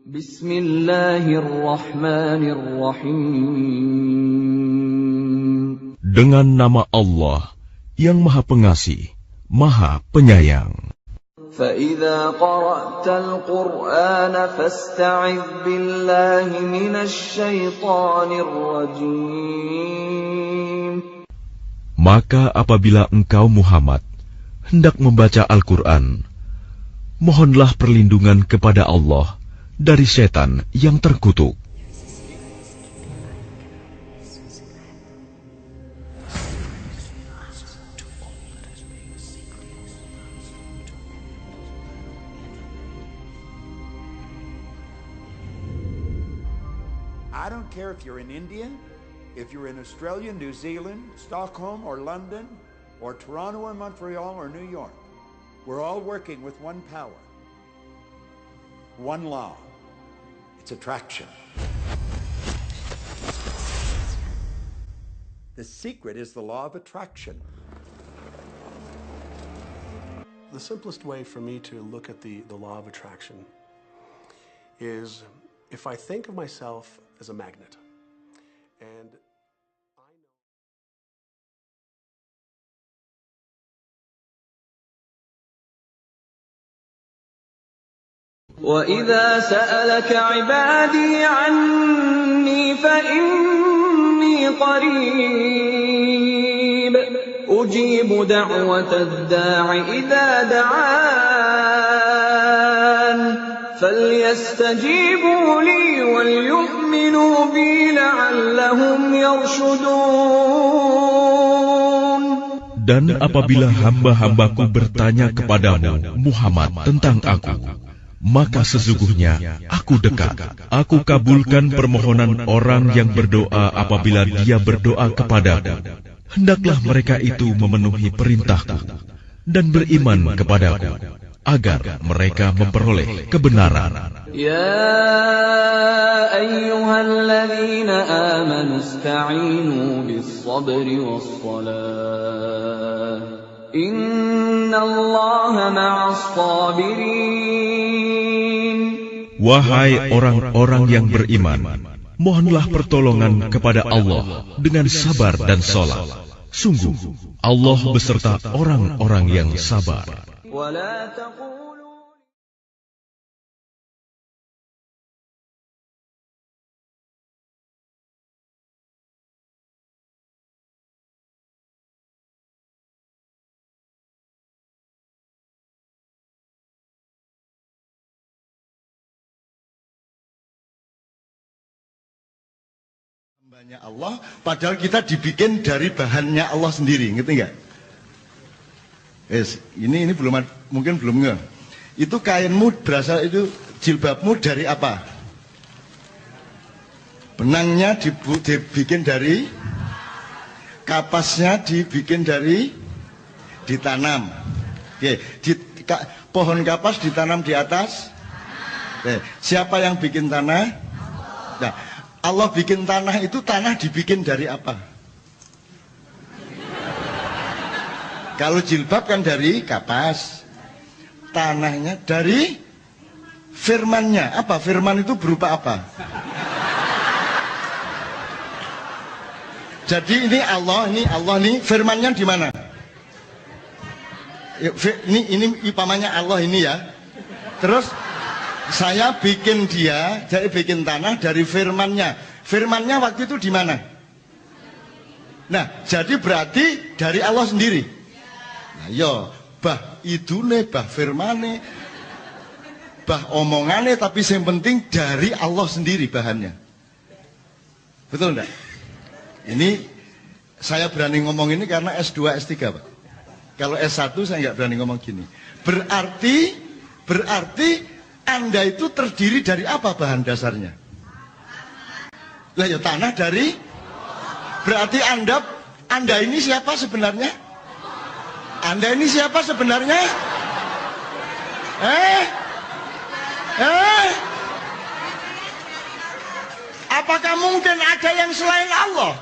Bismillahirrahmanirrahim. Dengan nama Allah yang Maha Pengasih, Maha Penyayang. فَإِذَا قَرَأْتَ الْقُرْآنَ فَاسْتَعِذْ بِاللَّهِ مِنَ الشَّيْطَانِ الرَّجِيمِ. Maka apabila engkau Muhammad hendak membaca Al-Quran, mohonlah perlindungan kepada Allah dari setan yang terkutuk. I don't care if you're in India, if you're in Australia, New Zealand, Stockholm or London, or Toronto or Montreal or New York. We're all working with one power, one law. It's attraction. The secret is the law of attraction. The simplest way for me to look at the law of attraction is if I think of myself as a magnet, and وَإِذَا سَأَلَكَ عِبَادِي عَنِّي فَإِنِّي قَرِيبٌ أُجِيبُ دَعْوَةَ الدَّاعِ إِذَا دَعَانِ فَلْيَسْتَجِيبُوا لِي وَلْيُؤْمِنُوا بِي لَعَلَّهُمْ يَرْشُدُونَ. Dan apabila hamba-hambaku bertanya kepadamu, Muhammad, tentang aku, maka sesungguhnya aku dekat. Aku kabulkan permohonan orang yang berdoa apabila dia berdoa kepadaku. Hendaklah mereka itu memenuhi perintahku dan beriman kepadaku, agar mereka memperoleh kebenaran. Ya ayyuhalladzina amanu ista'inu bis-sabri was-salah. Innallaha ma'as-sabirin. Wahai orang-orang yang beriman, mohonlah pertolongan kepada Allah dengan sabar dan salat. Sungguh, Allah beserta orang-orang yang sabar. Hambanya Allah, padahal kita dibikin dari bahannya Allah sendiri, ngerti nggak? Ini belum, mungkin belum nggak. Itu kainmu berasal, itu jilbabmu dari apa? Benangnya dibikin dari, kapasnya dibikin dari, ditanam. Oke, pohon kapas ditanam di atas. Oke, siapa yang bikin tanah? Nah, Allah bikin tanah itu, tanah dibikin dari apa? Kalau jilbab kan dari kapas, tanahnya dari firmannya. Apa firman itu berupa apa? Jadi ini Allah nih firmannya di mana? Ini umpamanya Allah ini ya. Terus saya bikin dia, jadi bikin tanah dari firmannya. Firmannya waktu itu di mana? Nah, jadi berarti dari Allah sendiri. Nah, yo, bah idune, bah firmane, bah omongane, tapi yang penting dari Allah sendiri bahannya. Betul enggak? Ini saya berani ngomong ini karena S2, S3, Pak. Kalau S1 saya nggak berani ngomong gini. Berarti Anda itu terdiri dari apa bahan dasarnya? Lah ya tanah dari. Berarti Anda ini siapa sebenarnya? Anda ini siapa sebenarnya? Apakah mungkin ada yang selain Allah?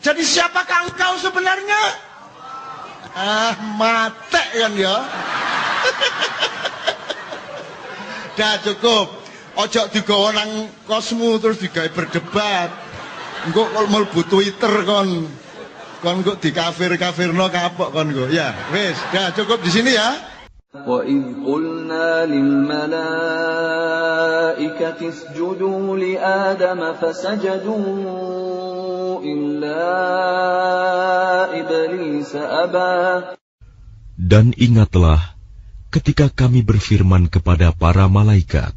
Jadi siapakah engkau sebenarnya? Mate kan ya. Dah cukup. Ojo digawa nang kosmu terus digawe berdebat. Engko kok mlebu Twitter kon kok dikafir-kafirno kapok kon kok. Ya, wis, dah cukup di sini ya. وَإِذْ قُلْنَا لِلْمَلَائِكَةِ اسْجُدُوا لِآدَمَ فَسَجَدُوا إِلَّا إِبْلِيسَ أَبَى. Dan ingatlah ketika kami berfirman kepada para malaikat,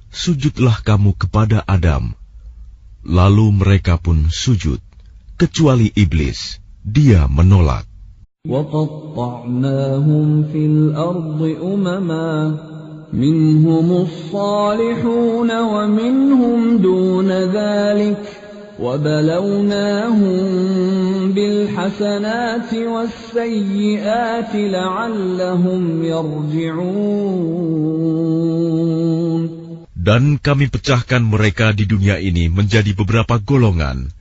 sujudlah kamu kepada Adam. Lalu mereka pun sujud, kecuali iblis. Dia menolak. وَقَطَّعْنَاهُمْ فِي الْأَرْضِ أُمَمًا مِنْهُمُ الصَّالِحُونَ وَمِنْهُمْ دُونَ ذَلِكَ وَبَلَوْنَاهُمْ بِالْحَسَنَاتِ وَالسَّيِّئَاتِ لَعَلَّهُمْ يَرْجِعُونَ. Dan kami pecahkan mereka di dunia ini menjadi beberapa golongan.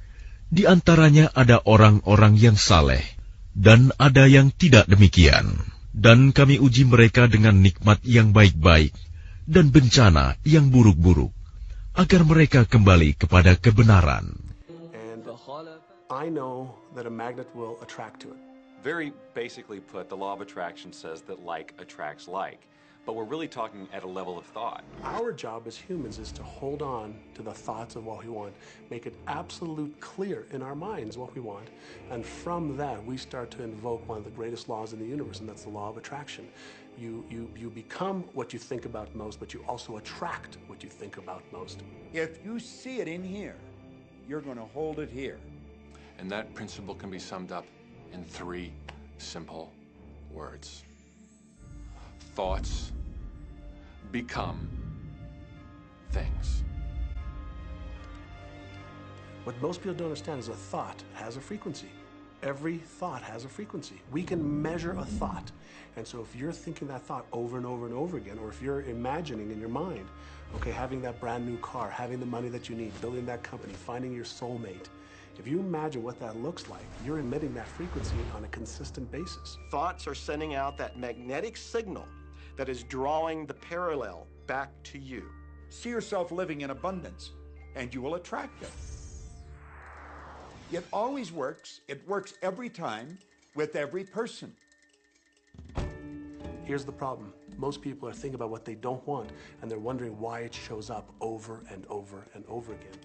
Di antaranya ada orang-orang yang saleh, dan ada yang tidak demikian. Dan kami uji mereka dengan nikmat yang baik-baik dan bencana yang buruk-buruk, agar mereka kembali kepada kebenaran. And I know that a magnet will attract to it. Very basically put, the law of attraction says that like attracts like. But we're really talking at a level of thought. Our job as humans is to hold on to the thoughts of what we want, make it absolute clear in our minds what we want, and from that we start to invoke one of the greatest laws in the universe, and that's the law of attraction. You become what you think about most, but you also attract what you think about most. If you see it in here, you're going to hold it here. And that principle can be summed up in 3 simple words. Thoughts become things. What most people don't understand is a thought has a frequency. Every thought has a frequency. We can measure a thought. And so if you're thinking that thought over and over and over again, or if you're imagining in your mind, okay, having that brand new car, having the money that you need, building that company, finding your soulmate, if you imagine what that looks like, you're emitting that frequency on a consistent basis. Thoughts are sending out that magnetic signal that is drawing the parallel back to you. See yourself living in abundance, and you will attract it. It always works. It works every time with every person. Here's the problem. Most people are thinking about what they don't want, and they're wondering why it shows up over and over and over again.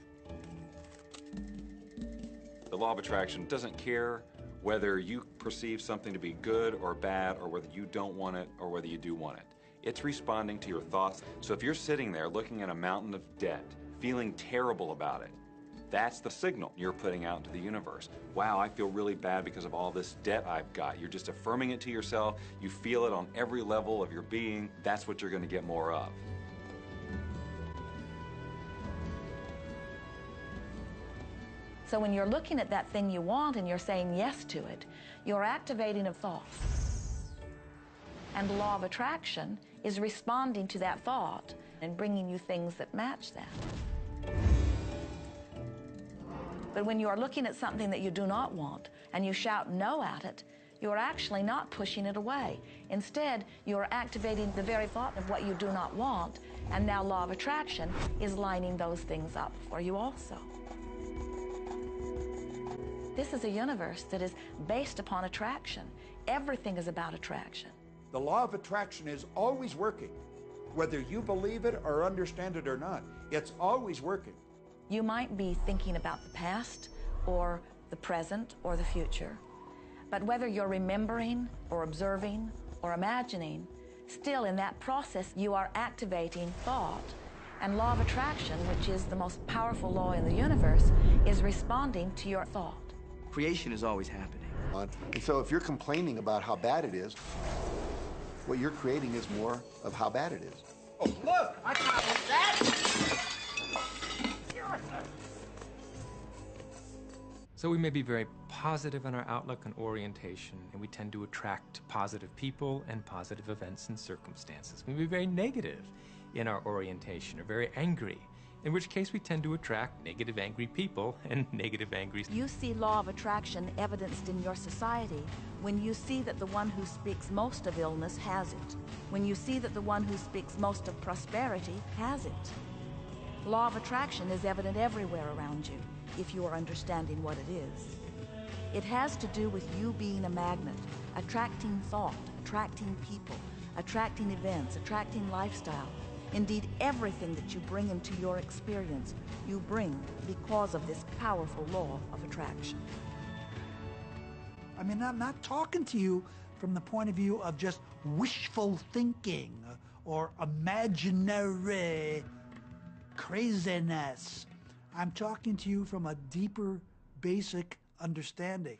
The law of attraction doesn't care whether you perceive something to be good or bad, or whether you don't want it or whether you do want it. It's responding to your thoughts. So if you're sitting there looking at a mountain of debt, feeling terrible about it, that's the signal you're putting out into the universe. Wow, I feel really bad because of all this debt I've got. You're just affirming it to yourself. You feel it on every level of your being. That's what you're going to get more of. So when you're looking at that thing you want and you're saying yes to it, you're activating a thought. And the law of attraction is responding to that thought and bringing you things that match that. But when you are looking at something that you do not want and you shout no at it, you're actually not pushing it away. Instead, you're activating the very thought of what you do not want, and now law of attraction is lining those things up for you also. This is a universe that is based upon attraction. Everything is about attraction. The law of attraction is always working. Whether you believe it or understand it or not, it's always working. You might be thinking about the past or the present or the future, but whether you're remembering or observing or imagining, still in that process you are activating thought, and law of attraction, which is the most powerful law in the universe, is responding to your thought. Creation is always happening. And so if you're complaining about how bad it is, what you're creating is more of how bad it is. Oh, look! I caught that! So we may be very positive in our outlook and orientation, and we tend to attract positive people and positive events and circumstances. We may be very negative in our orientation, or very angry, in which case we tend to attract negative, angry people and negative, angry... You see law of attraction evidenced in your society when you see that the one who speaks most of illness has it, when you see that the one who speaks most of prosperity has it. Law of attraction is evident everywhere around you, if you are understanding what it is. It has to do with you being a magnet, attracting thought, attracting people, attracting events, attracting lifestyle. Indeed, everything that you bring into your experience, you bring because of this powerful law of attraction. I mean, I'm not talking to you from the point of view of just wishful thinking or imaginary craziness. I'm talking to you from a deeper, basic understanding.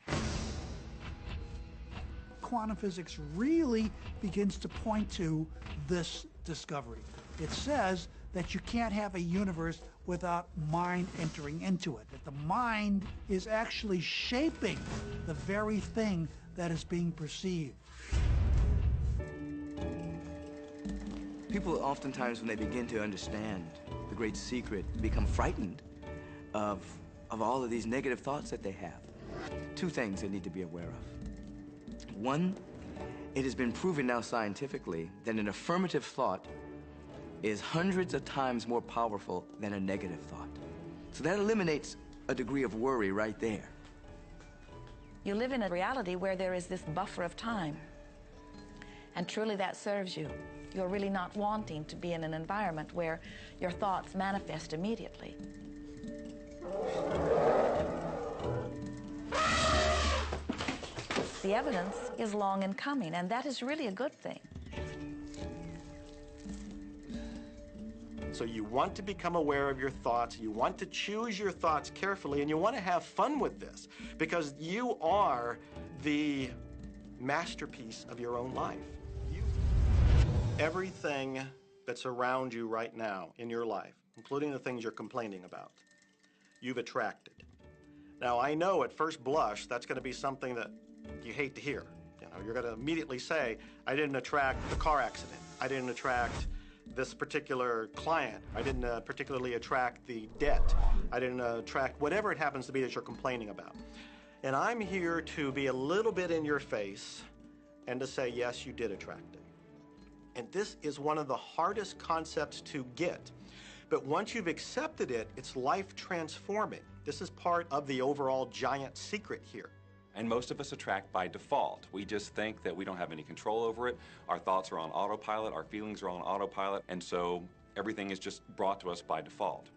Quantum physics really begins to point to this discovery. It says that you can't have a universe without mind entering into it, that the mind is actually shaping the very thing that is being perceived. People oftentimes, when they begin to understand the great secret, become frightened of all of these negative thoughts that they have. Two things they need to be aware of. One, it has been proven now scientifically that an affirmative thought is hundreds of times more powerful than a negative thought. So that eliminates a degree of worry right there. You live in a reality where there is this buffer of time, and truly that serves you. You're really not wanting to be in an environment where your thoughts manifest immediately. The evidence is long in coming, and that is really a good thing. So you want to become aware of your thoughts, you want to choose your thoughts carefully, and you want to have fun with this, because you are the masterpiece of your own life. Everything that's around you right now in your life, including the things you're complaining about, you've attracted. Now, I know at first blush that's going to be something that you hate to hear. You know, you're going to immediately say, I didn't attract the car accident. I didn't attract this particular client. I didn't particularly attract the debt. I didn't attract whatever it happens to be that you're complaining about. And I'm here to be a little bit in your face and to say, yes, you did attract it. And this is one of the hardest concepts to get. But once you've accepted it, it's life transforming. This is part of the overall giant secret here. And most of us attract by default. We just think that we don't have any control over it. Our thoughts are on autopilot, our feelings are on autopilot, and so everything is just brought to us by default.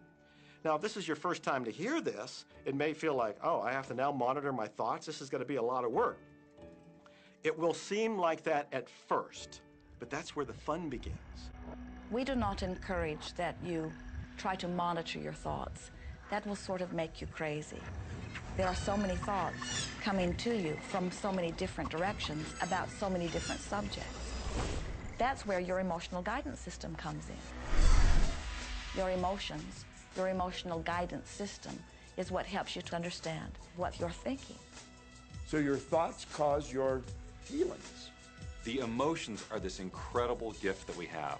Now, if this is your first time to hear this, it may feel like, oh, I have to now monitor my thoughts. This is going to be a lot of work. It will seem like that at first, but that's where the fun begins. We do not encourage that you try to monitor your thoughts. That will sort of make you crazy. There are so many thoughts coming to you from so many different directions about so many different subjects. That's where your emotional guidance system comes in. Your emotions, your emotional guidance system is what helps you to understand what you're thinking. So your thoughts cause your feelings. The emotions are this incredible gift that we have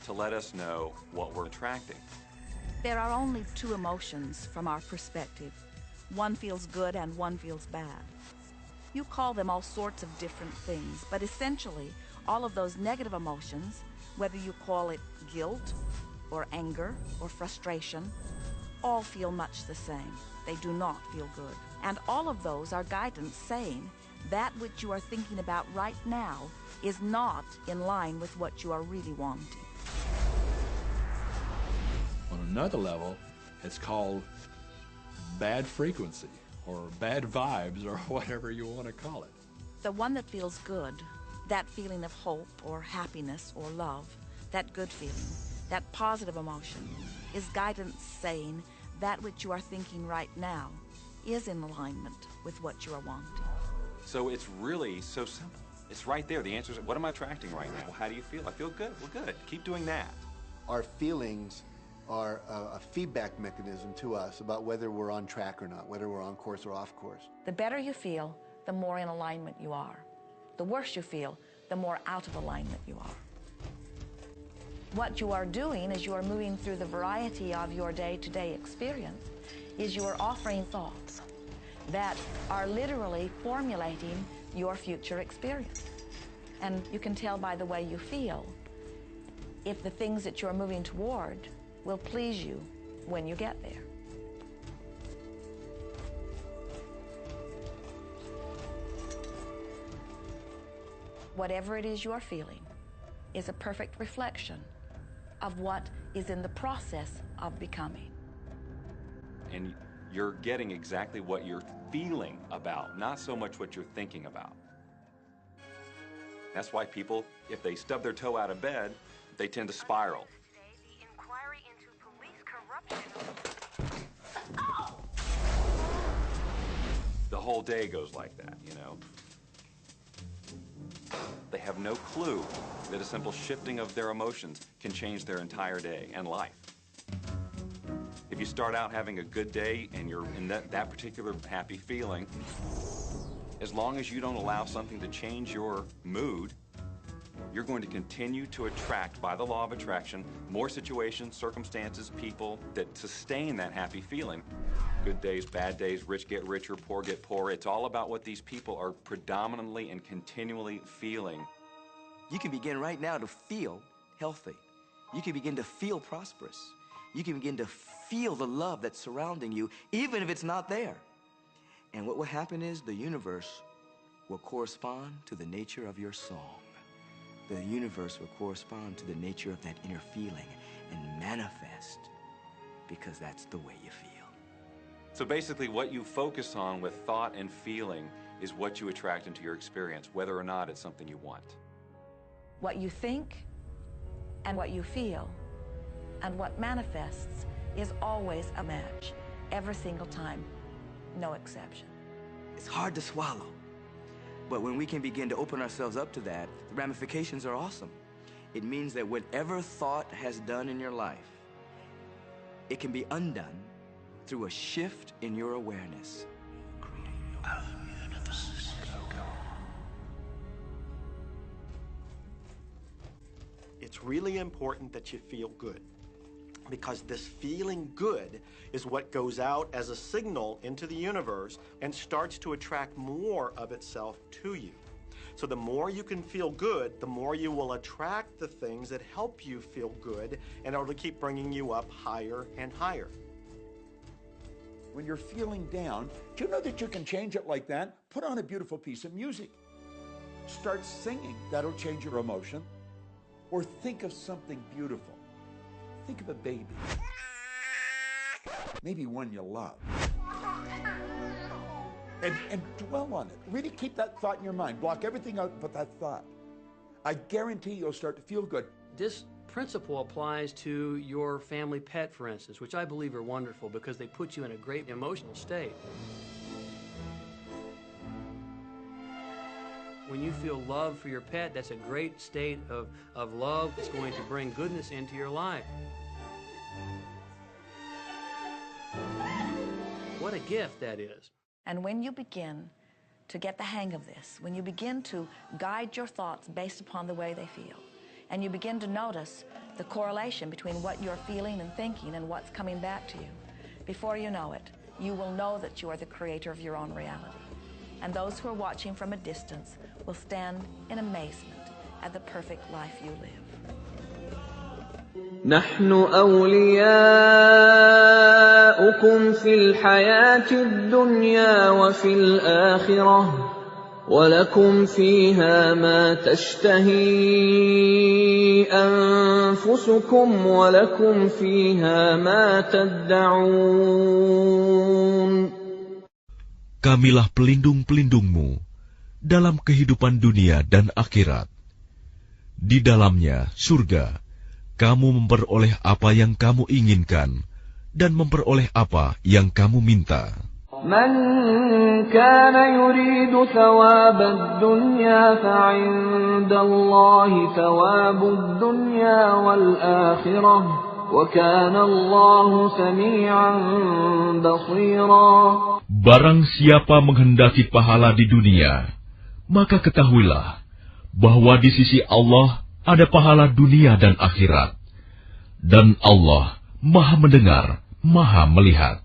to let us know what we're attracting. There are only two emotions from our perspective. One feels good and one feels bad. You call them all sorts of different things, but essentially, all of those negative emotions, whether you call it guilt or anger or frustration, all feel much the same. They do not feel good. And all of those are guidance saying that which you are thinking about right now is not in line with what you are really wanting. On another level, it's called bad frequency or bad vibes or whatever you want to call it. The one that feels good, that feeling of hope or happiness or love, that good feeling, that positive emotion, is guidance saying that which you are thinking right now is in alignment with what you are wanting. So it's really so simple. It's right there. The answer is, what am I attracting right now? How do you feel? I feel good. Well, good. Keep doing that. Our feelings are a feedback mechanism to us about whether we're on track or not, whether we're on course or off course. The better you feel, the more in alignment you are. The worse you feel, the more out of alignment you are. What you are doing as you are moving through the variety of your day-to-day experience is you are offering thoughts that are literally formulating your future experience. And you can tell by the way you feel if the things that you're moving toward will please you when you get there. Whatever it is you're feeling is a perfect reflection of what is in the process of becoming. And you're getting exactly what you're feeling about, not so much what you're thinking about. That's why people, if they stub their toe out of bed, they tend to spiral. The whole day goes like that, you know. They have no clue that a simple shifting of their emotions can change their entire day and life. If you start out having a good day and you're in that particular happy feeling, as long as you don't allow something to change your mood, you're going to continue to attract, by the law of attraction, more situations, circumstances, people that sustain that happy feeling. Good days, bad days, rich get richer, poor get poorer. It's all about what these people are predominantly and continually feeling. You can begin right now to feel healthy. You can begin to feel prosperous. You can begin to feel the love that's surrounding you, even if it's not there. And what will happen is the universe will correspond to the nature of your song. The universe will correspond to the nature of that inner feeling and manifest, because that's the way you feel. So basically what you focus on with thought and feeling is what you attract into your experience, whether or not it's something you want. What you think and what you feel and what manifests is always a match, every single time, no exception. It's hard to swallow, but when we can begin to open ourselves up to that, the ramifications are awesome. It means that whatever thought has done in your life, it can be undone through a shift in your awareness. It's really important that you feel good, because this feeling good is what goes out as a signal into the universe and starts to attract more of itself to you. So the more you can feel good, the more you will attract the things that help you feel good, and it'll keep bringing you up higher and higher. When you're feeling down, do you know that you can change it like that? Put on a beautiful piece of music. Start singing. That'll change your emotion. Or think of something beautiful. Think of a baby. Maybe one you love. And dwell on it. Really keep that thought in your mind. Block everything out but that thought. I guarantee you'll start to feel good. This principle applies to your family pet, for instance, which I believe are wonderful because they put you in a great emotional state. When you feel love for your pet, that's a great state of love. It's going to bring goodness into your life. What a gift that is. And when you begin to get the hang of this, when you begin to guide your thoughts based upon the way they feel, and you begin to notice the correlation between what you're feeling and thinking and what's coming back to you, before you know it, you will know that you are the creator of your own reality. And those who are watching from a distance will stand in amazement at the perfect life you live. نحن أولياؤكم في الحياة الدنيا وفي الآخرة ولكم فيها ما تشتهي أنفسكم ولكم فيها ما تدعون. Kamilah pelindung-pelindungmu dalam kehidupan dunia dan akhirat. Di dalamnya, surga, kamu memperoleh apa yang kamu inginkan dan memperoleh apa yang kamu minta. من كان يريد ثواب الدنيا فعند الله ثواب الدنيا والآخرة وكان الله سميعا بصيرا. Barang siapa menghendaki pahala di dunia, maka ketahuilah bahwa di sisi Allah ada pahala dunia dan akhirat. Dan Allah Maha mendengar, Maha melihat.